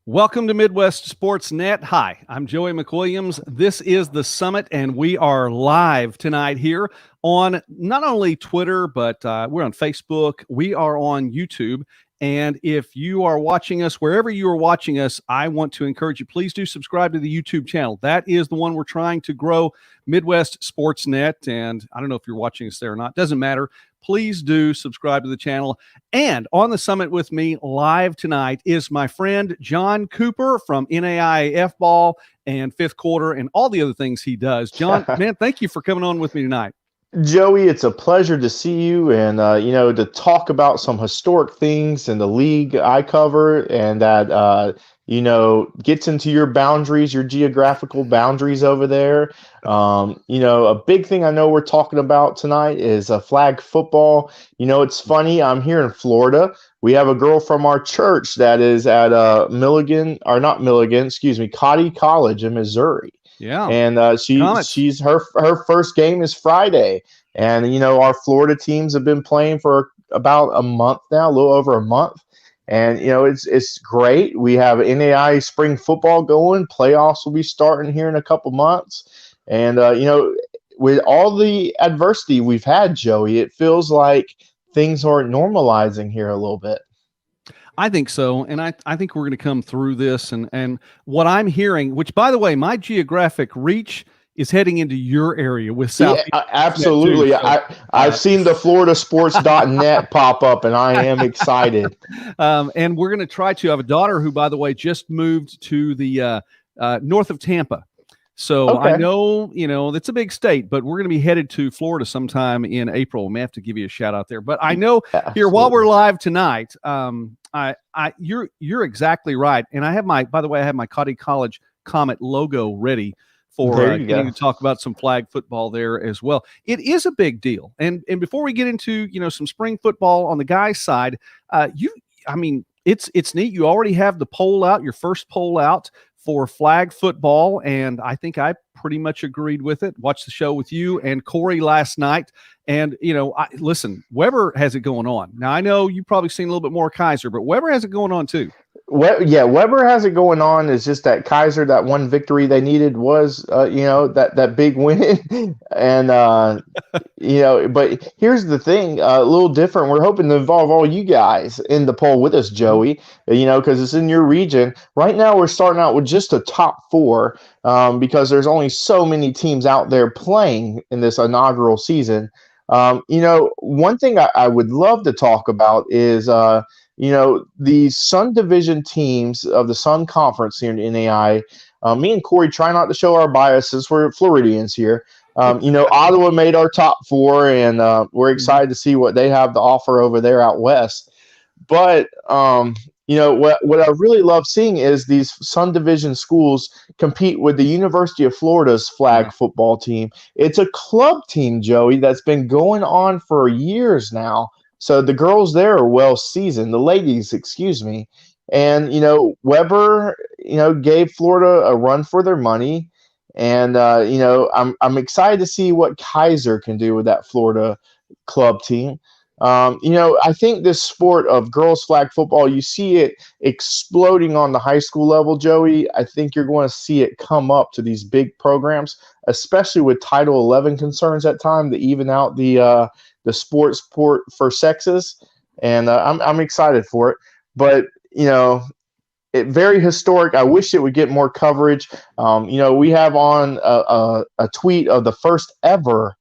Welcome to Midwest Sports Net. Hi, I'm Joey McWilliams. This is The Summit, and we are live tonight here on not only Twitter, but we're on Facebook. We are on YouTube. And if you are watching us, wherever you are watching us, I want to encourage you, please do subscribe to the YouTube channel. That is the one we're trying to grow, Midwest Sports Net. And I don't know if you're watching us there or not. Doesn't matter. Please do subscribe to the channel. And on the summit with me live tonight is my friend John Cooper from NAIAFBALL and Fifth Quarter and all the other things he does. John, man, thank you for coming on with me tonight. Joey, it's a pleasure to see you and, to talk about some historic things in the league I cover and that, gets into your boundaries, your geographical boundaries over there. A big thing I know we're talking about tonight is flag football. It's funny. I'm here in Florida. We have a girl from our church that is at Cotty College in Missouri. Yeah, and she's her first game is Friday, and our Florida teams have been playing for about a month now, a little over a month, and it's great. We have NAIA spring football going. Playoffs will be starting here in a couple months, and with all the adversity we've had, Joey, it feels like things are normalizing here a little bit. I think so, and I think we're going to come through this, and what I'm hearing, which, by the way, my geographic reach is heading into your area with South. Yeah, absolutely. So, I've seen the floridasports.net pop up, and I am excited. And we're going to try to. I have a daughter who, by the way, just moved to the north of Tampa. So okay. I know, it's a big state, but we're going to be headed to Florida sometime in April. We may have to give you a shout out there. But I know here while we're live tonight, you're exactly right. And I have my Cotty College Comet logo ready for getting to talk about some flag football there as well. It is a big deal. And before we get into, some spring football on the guys' side, it's neat. You already have the poll out, your first poll out for flag football, and I think I pretty much agreed with it. Watched the show with you and Corey last night, and listen, Weber has it going on. Now I know you've probably seen a little bit more Kaiser, but Weber has it going on too. Weber has it going on. It's just that Kaiser, that one victory they needed was, that big win. And, but here's the thing, a little different. We're hoping to involve all you guys in the poll with us, Joey, because it's in your region. Right now, we're starting out with just a top four because there's only so many teams out there playing in this inaugural season. One thing I would love to talk about is, the Sun Division teams of the Sun Conference here in NAI, me and Corey try not to show our biases. We're Floridians here. Ottawa made our top four, and we're excited to see what they have to offer over there out west. But, what I really love seeing is these Sun Division schools compete with the University of Florida's flag football team. It's a club team, Joey, that's been going on for years now. So the girls there are well seasoned, the ladies, excuse me. And, Weber, gave Florida a run for their money. And, I'm excited to see what Kaiser can do with that Florida club team. I think this sport of girls flag football, you see it exploding on the high school level, Joey. I think you're going to see it come up to these big programs, especially with Title 11 concerns at time to even out the sport for sexes, and I'm excited for it. But very historic. I wish it would get more coverage. We have on a tweet of the first ever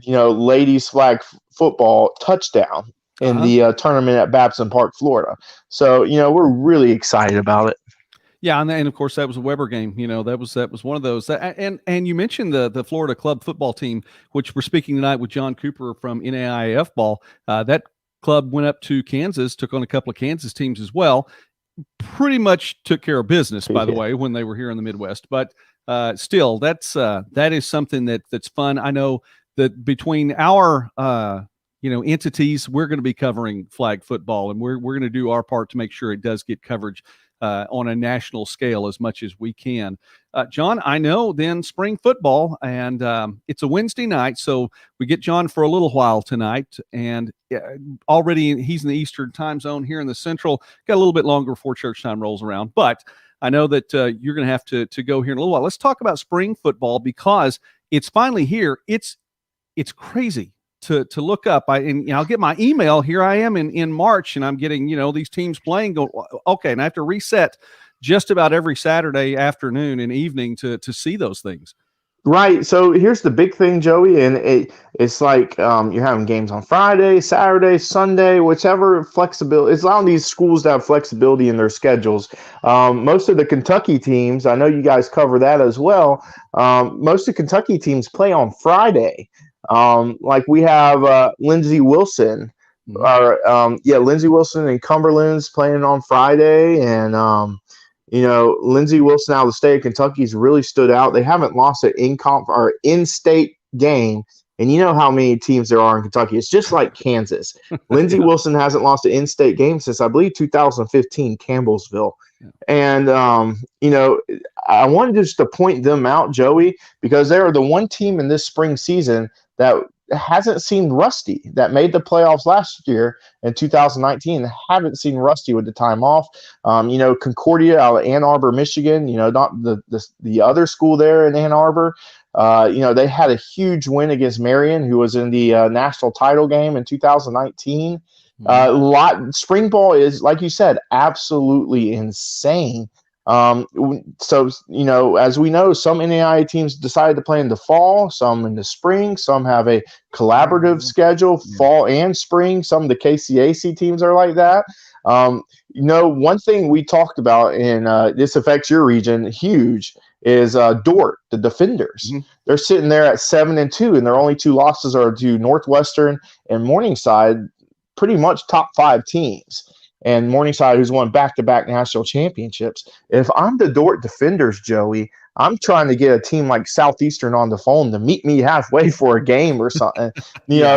ladies flag football touchdown in the tournament at Babson Park, Florida. So we're really excited about it. Yeah, and of course that was a Weber game. That was one of those. And you mentioned the Florida club football team, which we're speaking tonight with John Cooper from NAIAFBALL. That club went up to Kansas, took on a couple of Kansas teams as well. Pretty much took care of business, by the way, when they were here in the Midwest. But still, that is something that's fun. I know that between our entities, we're going to be covering flag football, and we're going to do our part to make sure it does get coverage on a national scale as much as we can. John, I know then spring football, and it's a Wednesday night, so we get John for a little while tonight, and already he's in the Eastern time zone here in the Central. Got a little bit longer before church time rolls around, but I know that you're going to have to go here in a little while. Let's talk about spring football because it's finally here. It's crazy to look up. I'll get my email. Here I am in March, and I'm getting these teams playing. Go okay, and I have to reset just about every Saturday afternoon and evening to see those things. Right. So here's the big thing, Joey, and it's like you're having games on Friday, Saturday, Sunday, whichever flexibility. It's allowing these schools to have flexibility in their schedules. Most of the Kentucky teams, I know you guys cover that as well. Most of the Kentucky teams play on Friday. Like we have Lindsey Wilson, Lindsey Wilson and Cumberland's playing on Friday, and Lindsey Wilson out of the state of Kentucky's really stood out. They haven't lost an in-state game, and you know how many teams there are in Kentucky. It's just like Kansas. Lindsey Wilson hasn't lost an in-state game since I believe 2015, Campbellsville. Yeah. And I wanted just to point them out, Joey, because they are the one team in this spring season that hasn't seemed rusty, that made the playoffs last year in 2019. Haven't seen rusty with the time off. Concordia out of Ann Arbor, Michigan, not the other school there in Ann Arbor. They had a huge win against Marion, who was in the national title game in 2019. Spring ball is, like you said, absolutely insane. As we know, some NAIA teams decided to play in the fall, some in the spring, some have a collaborative schedule, fall and spring. Some of the KCAC teams are like that. One thing we talked about, and this affects your region huge, is Dort, the Defenders. Mm-hmm. They're sitting there at 7-2, and their only two losses are to Northwestern and Morningside, pretty much top 5 teams. And Morningside, who's won back-to-back national championships. If I'm the Dort Defenders, Joey, I'm trying to get a team like Southeastern on the phone to meet me halfway for a game or something,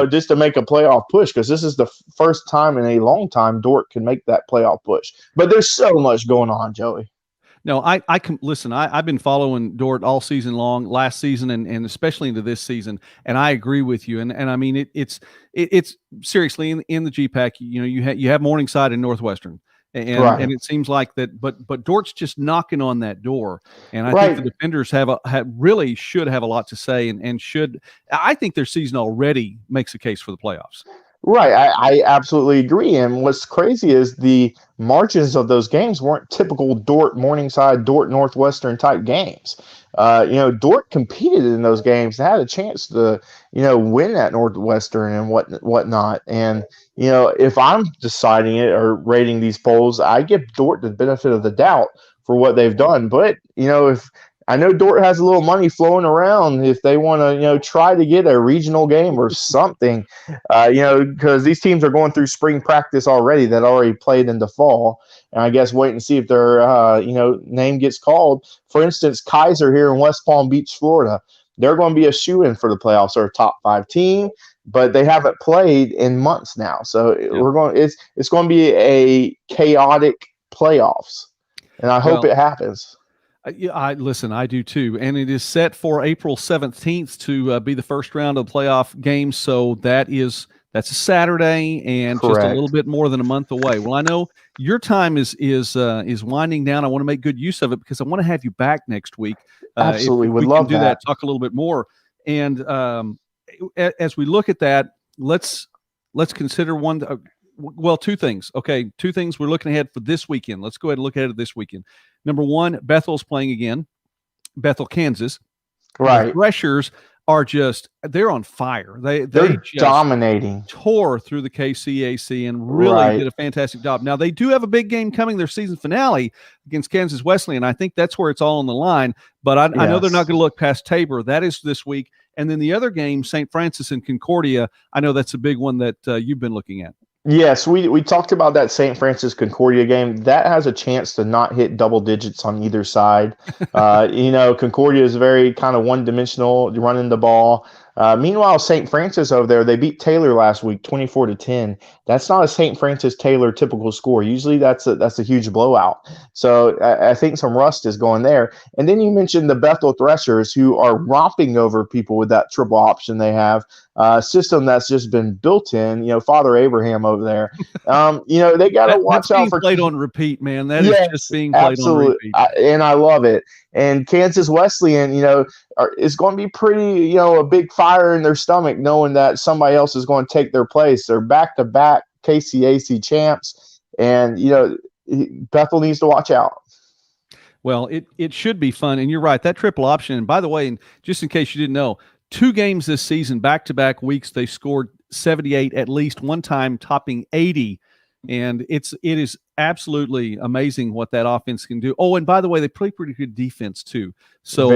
just to make a playoff push, because this is the first time in a long time Dort can make that playoff push. But there's so much going on, Joey. No, I can listen. I've been following Dort all season long, last season, and especially into this season. And I agree with you. And I mean, it's seriously in the GPAC. You have Morningside and Northwestern, and it seems like that. But Dort's just knocking on that door. And I think the Defenders really should have a lot to say, and should. I think their season already makes a case for the playoffs. Right. I absolutely agree. And what's crazy is the margins of those games weren't typical Dort, Morningside, Dort, Northwestern type games. Dort competed in those games, had a chance to, win at Northwestern and whatnot. And, if I'm deciding it or rating these polls, I give Dort the benefit of the doubt for what they've done. But, if I know Dort has a little money flowing around if they want to, try to get a regional game or something, because these teams are going through spring practice already that already played in the fall. And I guess wait and see if their, name gets called. For instance, Kaiser here in West Palm Beach, Florida, they're going to be a shoo-in for the playoffs. They're a top 5 team, but they haven't played in months now. So it's going to be a chaotic playoffs. And I hope it happens. I do too, and it is set for April 17th to be the first round of playoff games. So that's a Saturday, and Correct. Just a little bit more than a month away. Well, I know your time is winding down. I want to make good use of it because I want to have you back next week. Absolutely, would love do that. Talk a little bit more, and as we look at that, let's consider one. Two things. Okay, 2 things we're looking ahead for this weekend. Let's go ahead and look ahead at this weekend. Number 1, Bethel's playing again. Bethel, Kansas. Right. The Threshers are they're on fire. They're just dominating. Tore through the KCAC and really did a fantastic job. Now, they do have a big game coming, their season finale against Kansas Wesleyan. I think that's where it's all on the line. But I know they're not going to look past Tabor. That is this week. And then the other game, St. Francis and Concordia, I know that's a big one that you've been looking at. Yes, we talked about that St. Francis Concordia game. That has a chance to not hit double digits on either side. Concordia is very kind of one-dimensional, running the ball. Meanwhile, St. Francis over there, they beat Taylor last week, 24-10. That's not a St. Francis Taylor typical score. Usually that's a huge blowout. So I think some rust is going there. And then you mentioned the Bethel Threshers, who are romping over people with that triple option they have. System that's just been built in, Father Abraham over there. They got to watch out for played on repeat, man. That yes, is just being played absolutely. on repeat. And I love it. And Kansas Wesleyan, is going to be pretty, a big fire in their stomach knowing that somebody else is going to take their place. They're back-to-back KCAC champs, and Bethel needs to watch out. Well, it should be fun, and you're right. That triple option. And by the way, and just in case you didn't know, 2 games this season, back-to-back weeks, they scored 78 at least one time, topping 80. And it is absolutely amazing what that offense can do. Oh, and by the way, they play pretty good defense too. So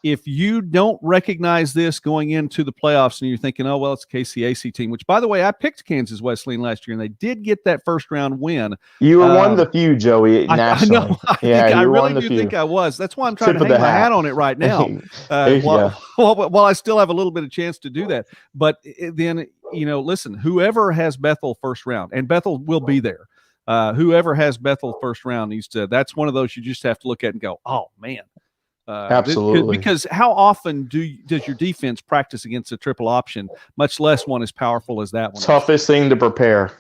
if you don't recognize this going into the playoffs and you're thinking, oh, well, it's a KCAC team, which, by the way, I picked Kansas Wesleyan last year, and they did get that first-round win. You were one of the few, Joey, nationally. I know. I really do think I was. That's why I'm trying to hang my hat on it right now. While I still have a little bit of chance to do that. But then, listen, whoever has Bethel first round, and Bethel will be there, whoever has Bethel first round needs to – that's one of those you just have to look at and go, oh, man. Absolutely. Because how often does your defense practice against a triple option, much less one as powerful as that one? Toughest thing to prepare.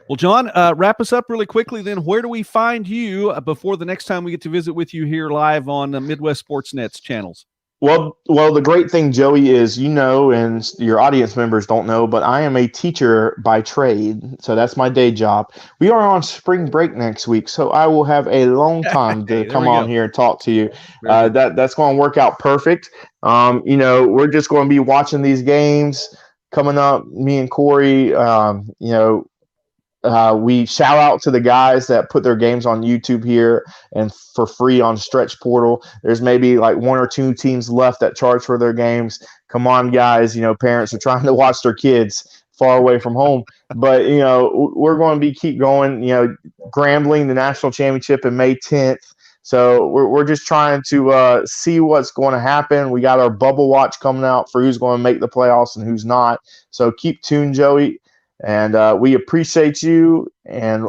Well, John, wrap us up really quickly then. Where do we find you before the next time we get to visit with you here live on Midwest Sports Net's channels? Well, the great thing, Joey, is and your audience members don't know, but I am a teacher by trade, so that's my day job. We are on spring break next week, so I will have a long time to come on here and talk to you. That's going to work out perfect. We're just going to be watching these games coming up. Me and Corey, we shout out to the guys that put their games on YouTube here and for free on Stretch Portal. There's maybe like 1 or 2 teams left that charge for their games. Come on, guys. Parents are trying to watch their kids far away from home. But, we're going to keep going, Grambling, the national championship in May 10th. So we're just trying to see what's going to happen. We got our bubble watch coming out for who's going to make the playoffs and who's not. So keep tuned, Joey. And we appreciate you and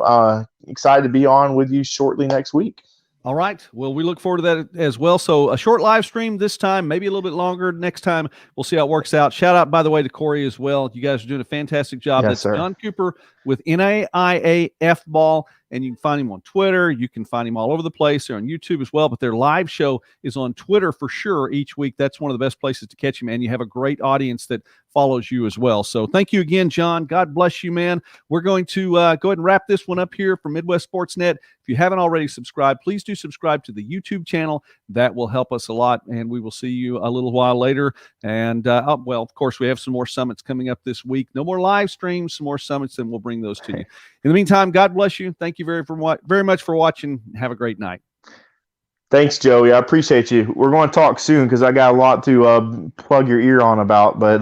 excited to be on with you shortly next week. All right. Well, we look forward to that as well. So a short live stream this time, maybe a little bit longer next time. We'll see how it works out. Shout out, by the way, to Corey as well. You guys are doing a fantastic job. Yes, That's sir. John Cooper with NAIAFBALL. And you can find him on Twitter. You can find him all over the place. They're on YouTube as well. But their live show is on Twitter for sure each week. That's one of the best places to catch him. And you have a great audience that follows you as well. So thank you again, John. God bless you, man. We're going to go ahead and wrap this one up here from Midwest Sports Net. If you haven't already subscribed, please do subscribe to the YouTube channel. That will help us a lot. And we will see you a little while later. And, of course, we have some more summits coming up this week. No more live streams, some more summits, and we'll bring those to you. In the meantime, God bless you. Thank you very much for watching. Have a great night. Thanks, Joey. I appreciate you. We're going to talk soon because I got a lot to plug your ear on about. But